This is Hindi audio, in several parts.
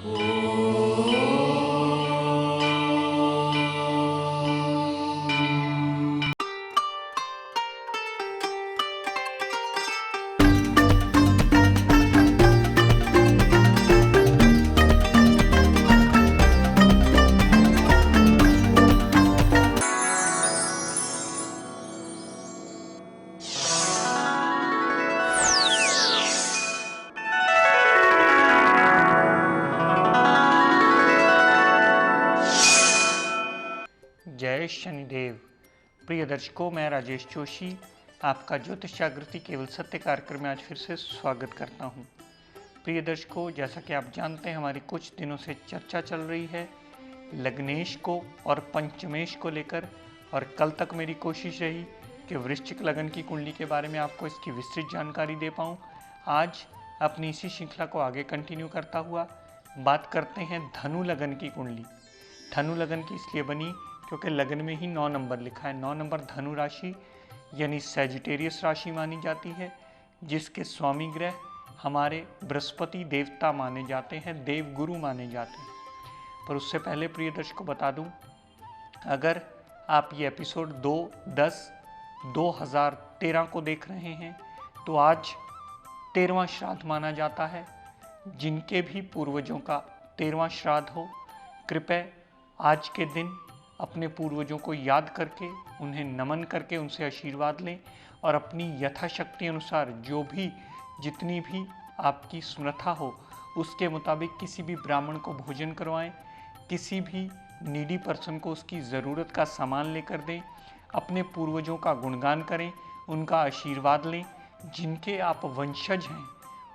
जय शनिदेव। प्रिय दर्शकों, मैं राजेश जोशी आपका ज्योतिष जागृति केवल सत्य कार्यक्रम में आज फिर से स्वागत करता हूं। प्रिय दर्शकों, जैसा कि आप जानते हैं, हमारी कुछ दिनों से चर्चा चल रही है लग्नेश को और पंचमेश को लेकर, और कल तक मेरी कोशिश रही कि वृश्चिक लगन की कुंडली के बारे में आपको इसकी विस्तृत जानकारी दे पाऊँ। आज अपनी इसी श्रृंखला को आगे कंटिन्यू करता हुआ बात करते हैं धनु लगन की कुंडली। धनु लगन की इसलिए बनी क्योंकि लगन में ही 9 नंबर लिखा है। 9 नंबर धनु राशि यानी सैजिटेरियस राशि मानी जाती है, जिसके स्वामी ग्रह हमारे बृहस्पति देवता माने जाते हैं, देव गुरु माने जाते हैं। पर उससे पहले प्रिय दर्शकों बता दूं, अगर आप ये एपिसोड 2/10/2013 को देख रहे हैं तो आज 13वां श्राद्ध माना जाता है। जिनके भी पूर्वजों का 13वां श्राद्ध हो, कृपया आज के दिन अपने पूर्वजों को याद करके, उन्हें नमन करके उनसे आशीर्वाद लें और अपनी यथाशक्ति अनुसार जो भी जितनी भी आपकी समर्था हो उसके मुताबिक किसी भी ब्राह्मण को भोजन करवाएं, किसी भी नीडी पर्सन को उसकी ज़रूरत का सामान लेकर दें, अपने पूर्वजों का गुणगान करें, उनका आशीर्वाद लें। जिनके आप वंशज हैं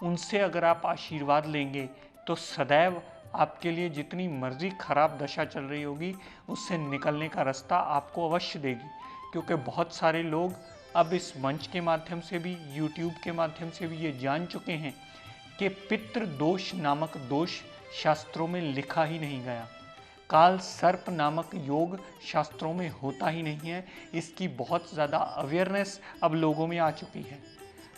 उनसे अगर आप आशीर्वाद लेंगे तो सदैव आपके लिए जितनी मर्जी खराब दशा चल रही होगी उससे निकलने का रास्ता आपको अवश्य देगी। क्योंकि बहुत सारे लोग अब इस मंच के माध्यम से भी, यूट्यूब के माध्यम से भी ये जान चुके हैं कि पितृ दोष नामक दोष शास्त्रों में लिखा ही नहीं गया। काल सर्प नामक योग शास्त्रों में होता ही नहीं है। इसकी बहुत ज़्यादा अवेयरनेस अब लोगों में आ चुकी है।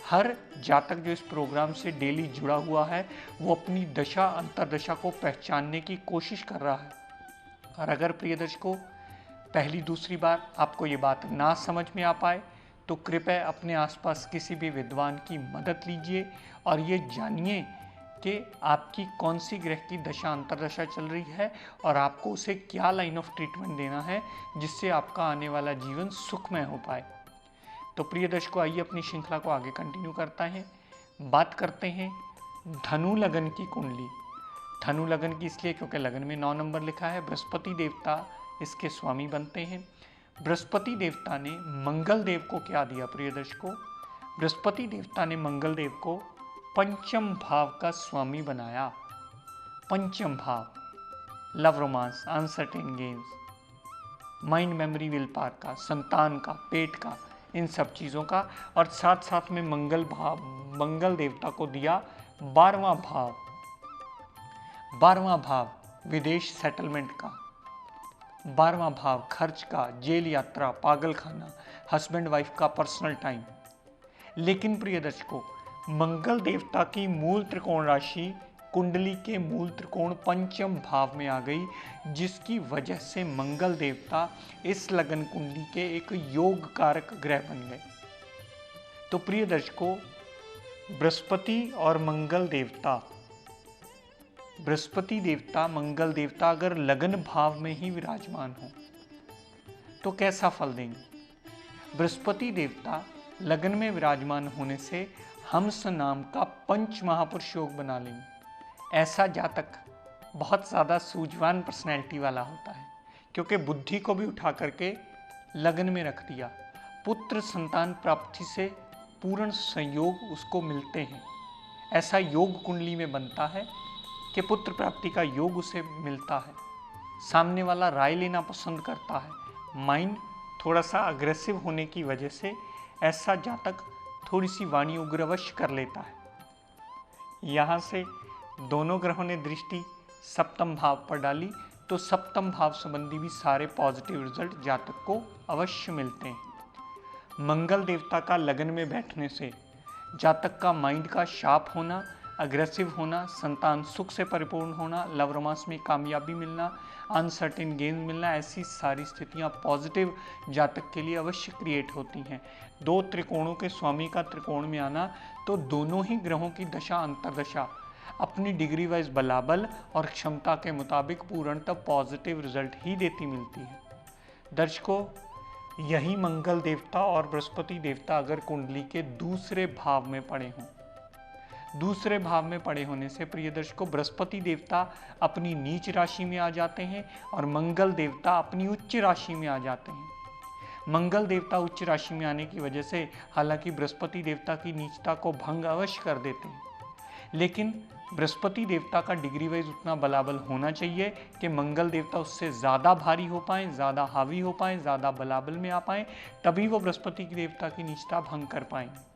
हर जातक जो इस प्रोग्राम से डेली जुड़ा हुआ है वो अपनी दशा अंतरदशा को पहचानने की कोशिश कर रहा है। और अगर प्रिय दर्शकों पहली दूसरी बार आपको ये बात ना समझ में आ पाए तो कृपया अपने आसपास किसी भी विद्वान की मदद लीजिए और ये जानिए कि आपकी कौन सी ग्रह की दशा अंतरदशा चल रही है और आपको उसे क्या लाइन ऑफ ट्रीटमेंट देना है जिससे आपका आने वाला जीवन सुखमय हो पाए। तो प्रिय दर्शकों, आइए अपनी श्रृंखला को आगे कंटिन्यू करता है। बात करते हैं धनु लगन की कुंडली। धनु लगन की इसलिए क्योंकि लगन में 9 नंबर लिखा है। बृहस्पति देवता इसके स्वामी बनते हैं। बृहस्पति देवता ने मंगल देव को क्या दिया प्रिय दर्शकों? बृहस्पति देवता ने मंगल देव को पंचम भाव का स्वामी बनाया। पंचम भाव love, romance, uncertain games, mind, memory, will power का, संतान का, पेट का, इन सब चीज़ों का। और साथ साथ में मंगल देवता को दिया 12वां भाव। 12वां भाव विदेश सेटलमेंट का, 12वां भाव खर्च का, जेल यात्रा, पागल खाना, हस्बैंड वाइफ का पर्सनल टाइम। लेकिन प्रिय दर्शकों, मंगल देवता की मूल त्रिकोण राशि कुंडली के मूल त्रिकोण पंचम भाव में आ गई, जिसकी वजह से मंगल देवता इस लगन कुंडली के एक योग कारक ग्रह बन गए। तो प्रिय दर्शकों, बृहस्पति और मंगल देवता, बृहस्पति देवता मंगल देवता अगर लगन भाव में ही विराजमान हो तो कैसा फल देंगे? बृहस्पति देवता लगन में विराजमान होने से हंस नाम का पंच महापुरुष योग बना लेंगे। ऐसा जातक बहुत ज़्यादा सूझवान पर्सनैलिटी वाला होता है, क्योंकि बुद्धि को भी उठा करके लगन में रख दिया। पुत्र संतान प्राप्ति से पूर्ण संयोग उसको मिलते हैं। ऐसा योग कुंडली में बनता है कि पुत्र प्राप्ति का योग उसे मिलता है। सामने वाला राय लेना पसंद करता है। माइंड थोड़ा सा अग्रेसिव होने की वजह से ऐसा जातक थोड़ी सी वाणी उग्र अवश्य कर लेता है। यहाँ से दोनों ग्रहों ने दृष्टि सप्तम भाव पर डाली तो सप्तम भाव संबंधी भी सारे पॉजिटिव रिजल्ट जातक को अवश्य मिलते हैं। मंगल देवता का लगन में बैठने से जातक का माइंड का शार्प होना, अग्रेसिव होना, संतान सुख से परिपूर्ण होना, लव रोमांस में कामयाबी मिलना, अनसर्टेन गेन मिलना, ऐसी सारी स्थितियां पॉजिटिव जातक के लिए अवश्य क्रिएट होती हैं। दो त्रिकोणों के स्वामी का त्रिकोण में आना तो दोनों ही ग्रहों की दशा अंतरदशा अपनी डिग्री वाइज बलाबल और क्षमता के मुताबिक पूर्णतः पॉजिटिव रिजल्ट ही देती मिलती है। दर्शकों, यही मंगल देवता और बृहस्पति देवता अगर कुंडली के दूसरे भाव में पड़े हों, दूसरे भाव में पड़े होने से प्रिय दर्शकों बृहस्पति देवता अपनी नीच राशि में आ जाते हैं और मंगल देवता अपनी उच्च राशि में आ जाते हैं। मंगल देवता उच्च राशि में आने की वजह से हालांकि बृहस्पति देवता की नीचता को भंग अवश्य कर देते हैं, लेकिन बृहस्पति देवता का डिग्री वाइज उतना बलाबल होना चाहिए कि मंगल देवता उससे ज़्यादा भारी हो पाएँ, ज़्यादा हावी हो पाएँ, ज़्यादा बलाबल में आ पाएँ, तभी वो बृहस्पति देवता की नीचता भंग कर पाएंगे।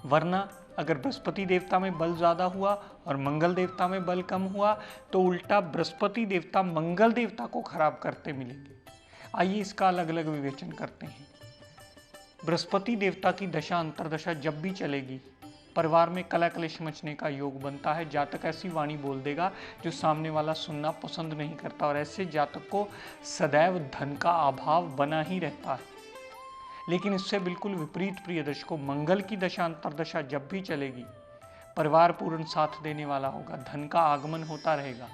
वरना अगर बृहस्पति देवता में बल ज़्यादा हुआ और मंगल देवता में बल कम हुआ तो उल्टा बृहस्पति देवता मंगल देवता को खराब करते मिलेंगे। आइए इसका अलग अलग विवेचन करते हैं। बृहस्पति देवता की दशा अंतरदशा जब भी चलेगी, परिवार में कलह कलेश मचने का योग बनता है। जातक ऐसी वाणी बोल देगा जो सामने वाला सुनना पसंद नहीं करता और ऐसे जातक को सदैव धन का अभाव बना ही रहता है। लेकिन इससे बिल्कुल विपरीत प्रिय दर्शकों, मंगल की दशा अंतरदशा जब भी चलेगी, परिवार पूर्ण साथ देने वाला होगा, धन का आगमन होता रहेगा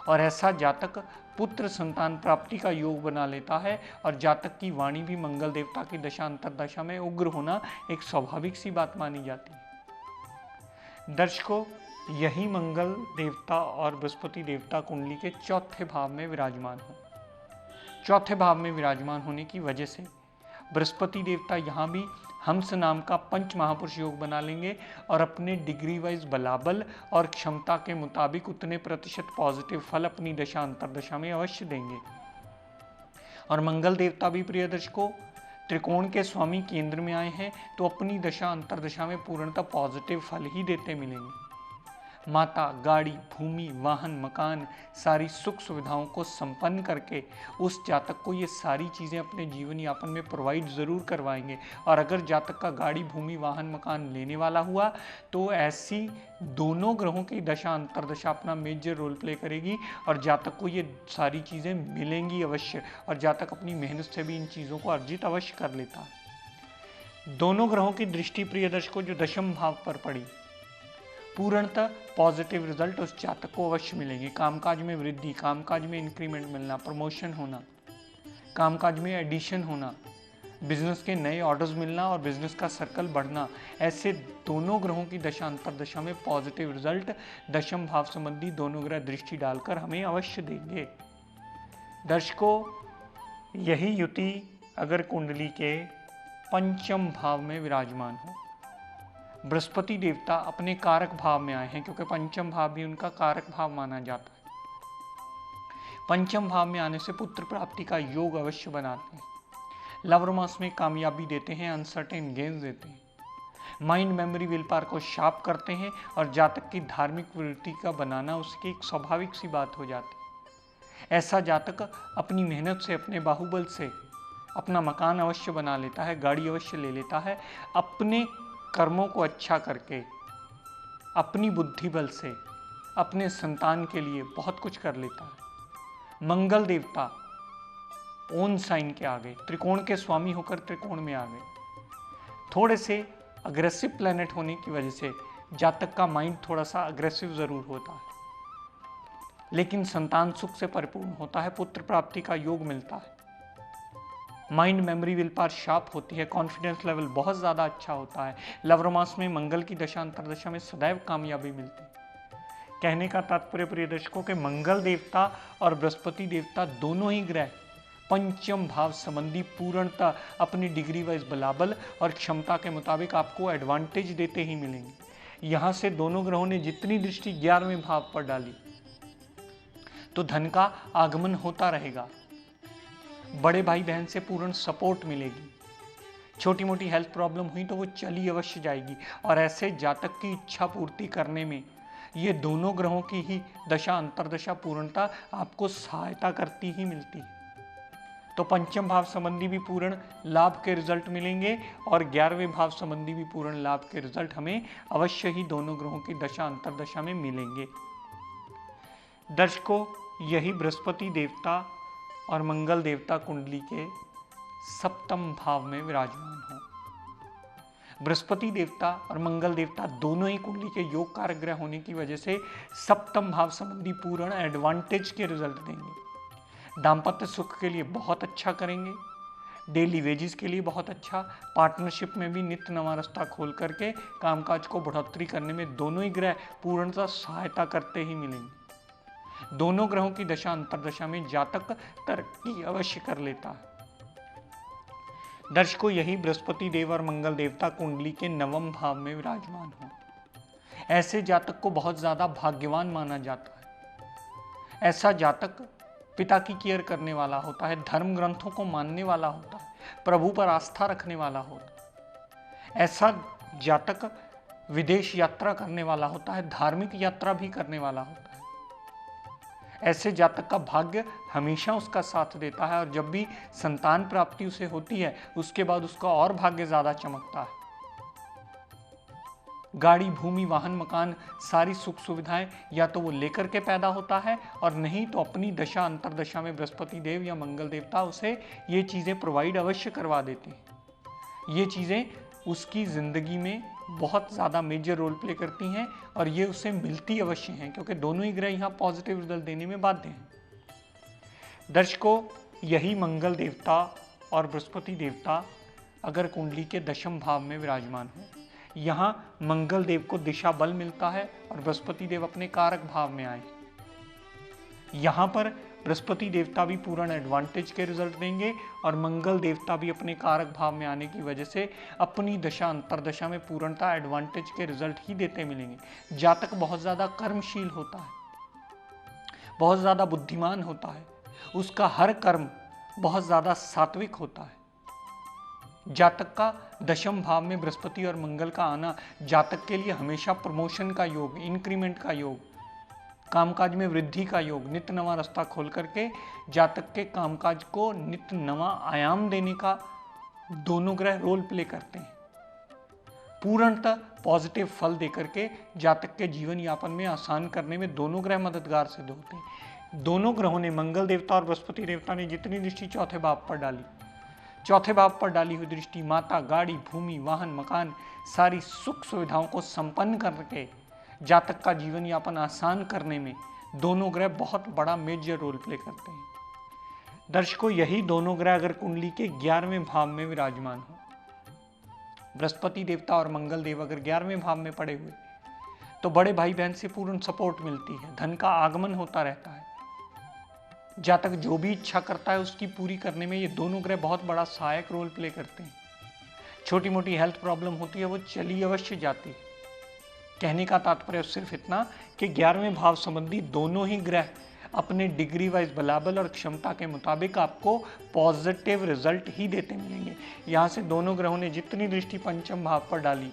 और ऐसा जातक पुत्र संतान प्राप्ति का योग बना लेता है। और जातक की वाणी भी मंगल देवता की दशा अंतरदशा में उग्र होना एक स्वाभाविक सी बात मानी जाती है। दर्शकों, यही मंगल देवता और बृहस्पति देवता कुंडली के चौथे भाव में विराजमान हो। चौथे भाव में विराजमान होने की वजह से बृहस्पति देवता यहाँ भी हंस नाम का पंच महापुरुष योग बना लेंगे और अपने डिग्री वाइज बलाबल और क्षमता के मुताबिक उतने प्रतिशत पॉजिटिव फल अपनी दशा अंतरदशा में अवश्य देंगे। और मंगल देवता भी प्रिय दर्शकों त्रिकोण के स्वामी केंद्र में आए हैं तो अपनी दशा अंतरदशा में पूर्णतः पॉजिटिव फल ही देते मिलेंगे। माता, गाड़ी, भूमि, वाहन, मकान, सारी सुख सुविधाओं को संपन्न करके उस जातक को ये सारी चीज़ें अपने जीवन यापन में प्रोवाइड ज़रूर करवाएंगे। और अगर जातक का गाड़ी, भूमि, वाहन, मकान लेने वाला हुआ तो ऐसी दोनों ग्रहों की दशा अंतरदशा अपना मेजर रोल प्ले करेगी और जातक को ये सारी चीज़ें मिलेंगी अवश्य और जातक अपनी मेहनत से भी इन चीज़ों को अर्जित अवश्य कर लेता है। दोनों ग्रहों की दृष्टि प्रिय दर्शकों जो दशम भाव पर पड़ी, पूर्णतः पॉजिटिव रिजल्ट उस जातक को अवश्य मिलेंगे। कामकाज में वृद्धि, कामकाज में इंक्रीमेंट मिलना, प्रमोशन होना, कामकाज में एडिशन होना, बिजनेस के नए ऑर्डर्स मिलना और बिजनेस का सर्कल बढ़ना, ऐसे दोनों ग्रहों की दशा अंतरदशा में पॉजिटिव रिजल्ट दशम भाव संबंधी दोनों ग्रह दृष्टि डालकर हमें अवश्य देंगे। दर्शकों, यही युति अगर कुंडली के पंचम भाव में विराजमान हो, बृहस्पति देवता अपने कारक भाव में आए हैं क्योंकि पंचम भाव भी उनका कारक भाव माना जाता है। पंचम भाव में आने से पुत्र प्राप्ति का योग अवश्य बनाते हैं, लव रोमांस में कामयाबी देते हैं, अनसर्टेन गेन्स देते हैं, माइंड मेमोरी विल पावर को शार्प करते हैं और जातक की धार्मिक वृत्ति का बनाना उसकी एक स्वाभाविक सी बात हो जाती है। ऐसा जातक अपनी मेहनत से, अपने बाहुबल से अपना मकान अवश्य बना लेता है, गाड़ी अवश्य ले लेता है, अपने कर्मों को अच्छा करके अपनी बुद्धि बल से अपने संतान के लिए बहुत कुछ कर लेता है। मंगल देवता ओन साइन के आ गए, त्रिकोण के स्वामी होकर त्रिकोण में आ गए। थोड़े से अग्रेसिव प्लैनेट होने की वजह से जातक का माइंड थोड़ा सा अग्रेसिव जरूर होता है, लेकिन संतान सुख से परिपूर्ण होता है, पुत्र प्राप्ति का योग मिलता है, mind memory will power sharp होती है, कॉन्फिडेंस लेवल बहुत ज़्यादा अच्छा होता है। लव रोमांस में मंगल की दशा अंतरदशा में सदैव कामयाबी मिलती है। कहने का तात्पर्य प्रिय दर्शकों के मंगल देवता और बृहस्पति देवता दोनों ही ग्रह पंचम भाव संबंधी पूर्णता अपनी डिग्री वाइज बलाबल और क्षमता के मुताबिक आपको एडवांटेज देते ही मिलेंगे। यहाँ से दोनों ग्रहों ने जितनी दृष्टि 11वें भाव पर डाली तो धन का आगमन होता रहेगा, बड़े भाई बहन से पूर्ण सपोर्ट मिलेगी, छोटी मोटी हेल्थ प्रॉब्लम हुई तो वो चली अवश्य जाएगी और ऐसे जातक की इच्छा पूर्ति करने में ये दोनों ग्रहों की ही दशा अंतरदशा पूर्णता आपको सहायता करती ही मिलती है। तो पंचम भाव संबंधी भी पूर्ण लाभ के रिजल्ट मिलेंगे और 11वें भाव संबंधी भी पूर्ण लाभ के रिजल्ट हमें अवश्य ही दोनों ग्रहों की दशा अंतर्दशा में मिलेंगे। दर्शकों, यही बृहस्पति देवता और मंगल देवता कुंडली के सप्तम भाव में विराजमान हो। बृहस्पति देवता और मंगल देवता दोनों ही कुंडली के योग कारक ग्रह होने की वजह से सप्तम भाव संबंधी पूर्ण एडवांटेज के रिजल्ट देंगे। दाम्पत्य सुख के लिए बहुत अच्छा करेंगे, डेली वेजेस के लिए बहुत अच्छा, पार्टनरशिप में भी नित्य नवा रास्ता खोल करके कामकाज को बढ़ोतरी करने में दोनों ही ग्रह पूर्णतः सहायता करते ही मिलेंगे। दोनों ग्रहों की दशा अंतर्दशा में जातक तरक्की अवश्य कर लेता है। दर्शकों, यही बृहस्पति देव और मंगल देवता कुंडली के नवम भाव में विराजमान हो। ऐसे जातक को बहुत ज्यादा भाग्यवान माना जाता है। ऐसा जातक पिता की केयर करने वाला होता है, धर्म ग्रंथों को मानने वाला होता है, प्रभु पर आस्था रखने वाला होता है। ऐसा जातक विदेश यात्रा करने वाला होता है, धार्मिक यात्रा भी करने वाला होता है। ऐसे जातक का भाग्य हमेशा उसका साथ देता है और जब भी संतान प्राप्ति उसे होती है उसके बाद उसका और भाग्य ज्यादा चमकता है। गाड़ी, भूमि, वाहन, मकान, सारी सुख सुविधाएं या तो वो लेकर के पैदा होता है और नहीं तो अपनी दशा अंतर्दशा में बृहस्पति देव या मंगल देवता उसे ये चीजें प्रोवाइड अवश्य करवा देते हैं। ये चीजें उसकी जिंदगी में बहुत ज़्यादा मेजर रोल प्ले करती हैं और ये उसे मिलती अवश्य हैं क्योंकि दोनों ही ग्रह यहाँ पॉजिटिव रिजल्ट देने में बाध्य हैं। दर्शकों, यही मंगल देवता और बृहस्पति देवता अगर कुंडली के दशम भाव में विराजमान हो, यहाँ मंगल देव को दिशा बल मिलता है और बृहस्पति देव अपने कारक भाव में आए। यहाँ पर बृहस्पति देवता भी पूर्ण एडवांटेज के रिजल्ट देंगे और मंगल देवता भी अपने कारक भाव में आने की वजह से अपनी दशा अंतर्दशा में पूर्णता एडवांटेज के रिजल्ट ही देते मिलेंगे। जातक बहुत ज्यादा कर्मशील होता है, बहुत ज्यादा बुद्धिमान होता है, उसका हर कर्म बहुत ज्यादा सात्विक होता है। जातक का दशम भाव में बृहस्पति और मंगल का आना जातक के लिए हमेशा प्रमोशन का योग, इंक्रीमेंट का योग, कामकाज में वृद्धि का योग, नित्य नवा रास्ता खोल करके जातक के कामकाज को नित्य नवा आयाम देने का दोनों ग्रह रोल प्ले करते हैं। पूर्णतः पॉजिटिव फल देकर के जातक के जीवन यापन में आसान करने में दोनों ग्रह मददगार सिद्ध होते हैं। दोनों ग्रहों ने, मंगल देवता और बृहस्पति देवता ने जितनी दृष्टि चौथे भाव पर डाली, चौथे भाव पर डाली हुई दृष्टि माता, गाड़ी, भूमि, वाहन, मकान, सारी सुख सुविधाओं को संपन्न करके जातक का जीवन यापन आसान करने में दोनों ग्रह बहुत बड़ा मेजर रोल प्ले करते हैं। दर्शकों, यही दोनों ग्रह अगर कुंडली के 11वें भाव में विराजमान हो, बृहस्पति देवता और मंगल देव अगर 11वें भाव में पड़े हुए तो बड़े भाई बहन से पूर्ण सपोर्ट मिलती है, धन का आगमन होता रहता है। जातक जो भी इच्छा करता है उसकी पूरी करने में ये दोनों ग्रह बहुत बड़ा सहायक रोल प्ले करते हैं। छोटी मोटी हेल्थ प्रॉब्लम होती है वो चली अवश्य जाती है। कहने का तात्पर्य सिर्फ इतना कि 11वें भाव संबंधी दोनों ही ग्रह अपने डिग्री वाइज बलाबल और क्षमता के मुताबिक आपको पॉजिटिव रिजल्ट ही देते मिलेंगे। यहाँ से दोनों ग्रहों ने जितनी दृष्टि पंचम भाव पर डाली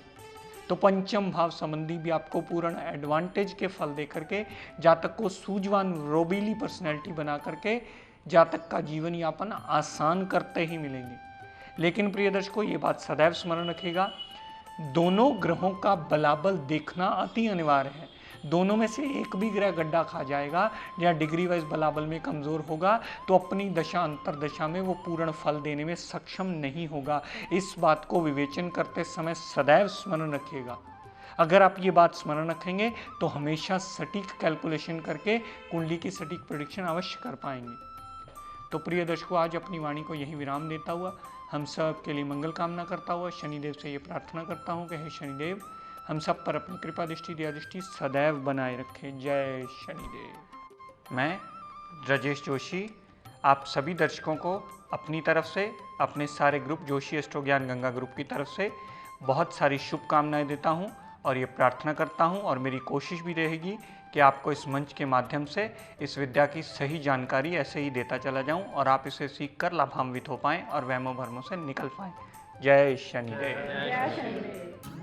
तो पंचम भाव संबंधी भी आपको पूर्ण एडवांटेज के फल दे करके जातक को सूझवान, रोबीली पर्सनैलिटी बना करके जातक का जीवन यापन आसान करते ही मिलेंगे। लेकिन प्रिय दर्शकों, ये बात सदैव स्मरण रखिएगा, दोनों ग्रहों का बलाबल देखना अति अनिवार्य है। दोनों में से एक भी ग्रह गड्ढा खा जाएगा या डिग्री वाइज बलाबल में कमजोर होगा तो अपनी दशा अंतर्दशा में वो पूर्ण फल देने में सक्षम नहीं होगा। इस बात को विवेचन करते समय सदैव स्मरण रखिएगा। अगर आप ये बात स्मरण रखेंगे तो हमेशा सटीक कैलकुलेशन करके कुंडली की सटीक प्रेडिक्शन अवश्य कर पाएंगे। तो प्रिय दर्शकों, आज अपनी वाणी को यही विराम देता हुआ हम सब के लिए मंगल कामना करता हुआ शनिदेव से ये प्रार्थना करता हूँ कि हे शनिदेव हम सब पर अपनी कृपा दृष्टि, दया दृष्टि सदैव बनाए रखे। जय शनिदेव। मैं राजेश जोशी आप सभी दर्शकों को अपनी तरफ से, अपने सारे ग्रुप जोशी एस्ट्रो ज्ञान गंगा ग्रुप की तरफ से बहुत सारी शुभकामनाएं देता हूं और ये प्रार्थना करता हूं और मेरी कोशिश भी रहेगी कि आपको इस मंच के माध्यम से इस विद्या की सही जानकारी ऐसे ही देता चला जाऊं और आप इसे सीखकर लाभान्वित हो पाएं और वहमों भरमों से निकल पाएं। जय शनिदेव।